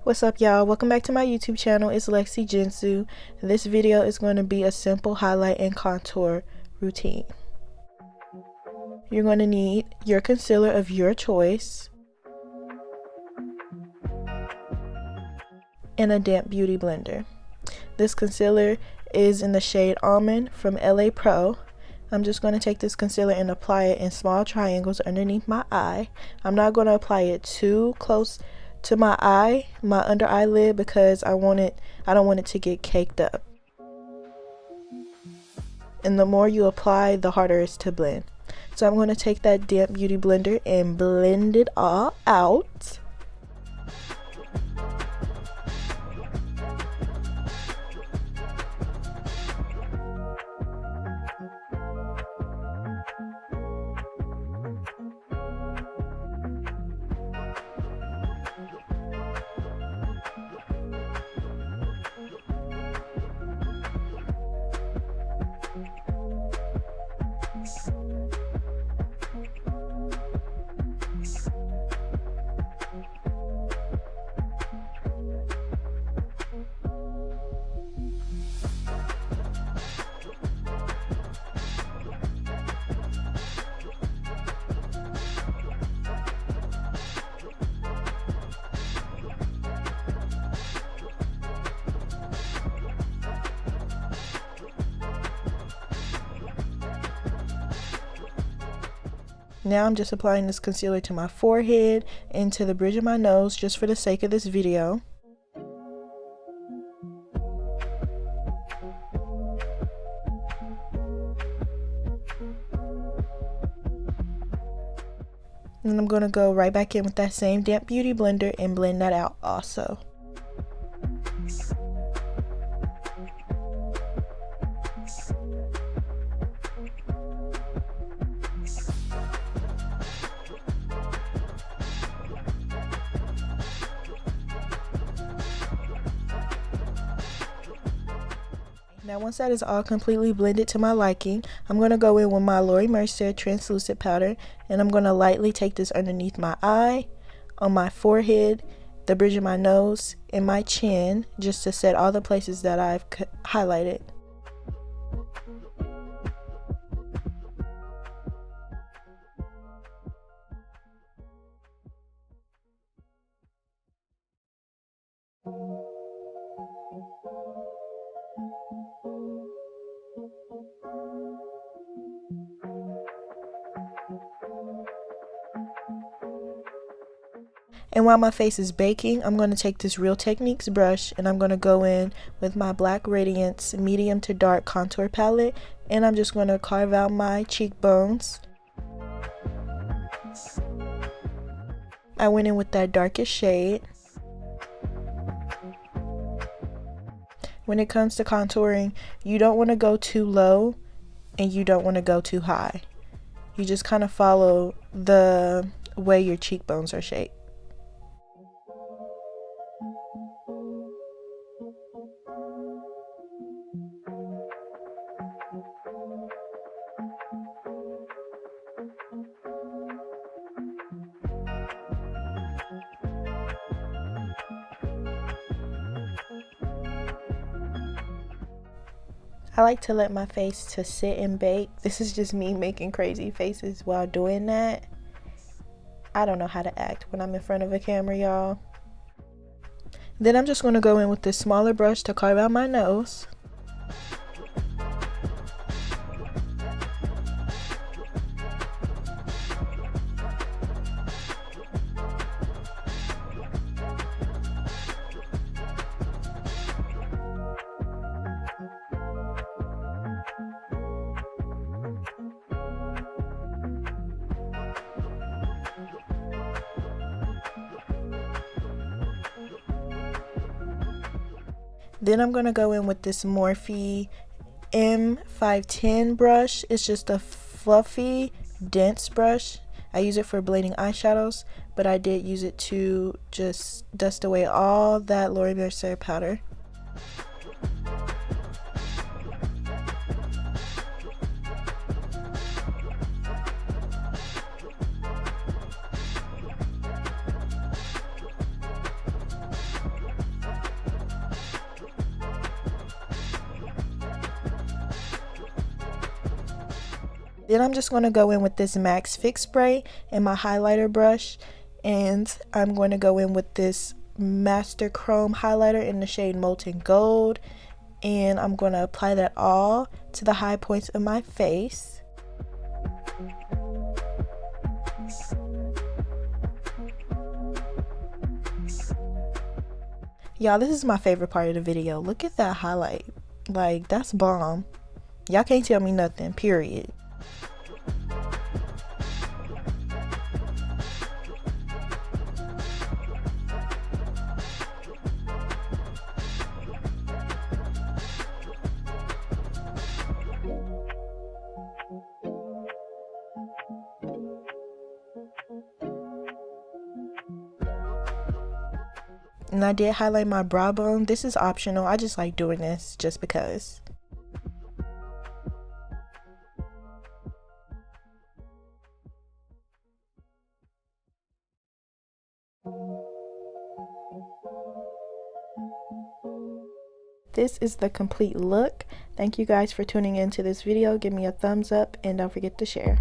What's up, y'all? Welcome back to my YouTube channel. It's Lexi Jinsu. This video is going to be a simple highlight and contour routine. You're going to need your concealer of your choice and a damp beauty blender. This concealer is in the shade Almond from LA Pro. I'm just going to take this concealer and apply it in small triangles underneath my eye. I'm not going to apply it too close to my eye, my under eyelid, because I don't want it to get caked up. And the more you apply, the harder it is to blend. So I'm going to take that damp beauty blender and blend it all out. Now I'm just applying this concealer to my forehead and to the bridge of my nose just for the sake of this video. And I'm going to go right back in with that same damp beauty blender and blend that out also. Now once that is all completely blended to my liking, I'm going to go in with my Laura Mercier translucent powder, and I'm going to lightly take this underneath my eye, on my forehead, the bridge of my nose, and my chin, just to set all the places that I've highlighted. And while my face is baking, I'm going to take this Real Techniques brush and I'm going to go in with my Black Radiance medium to dark contour palette, and I'm just going to carve out my cheekbones. I went in with that darkest shade. When it comes to contouring, you don't want to go too low and you don't want to go too high. You just kind of follow the way your cheekbones are shaped. I like to let my face to sit and bake. This is just me making crazy faces while doing that. I don't know how to act when I'm in front of a camera, y'all. Then I'm just going to go in with this smaller brush to carve out my nose. Then I'm going to go in with this Morphe M510 brush. It's just a fluffy, dense brush. I use it for blending eyeshadows, but I did use it to just dust away all that Laura Mercier powder. Then I'm just going to go in with this Max Fix Spray and my highlighter brush, and I'm going to go in with this Master Chrome highlighter in the shade Molten Gold, and I'm going to apply that all to the high points of my face. Y'all, this is my favorite part of the video. Look at that highlight. Like, that's bomb. Y'all can't tell me nothing, period. And I did highlight my brow bone. This is optional. I just like doing this just because. This is the complete look. Thank you guys for tuning into this video. Give me a thumbs up and don't forget to share.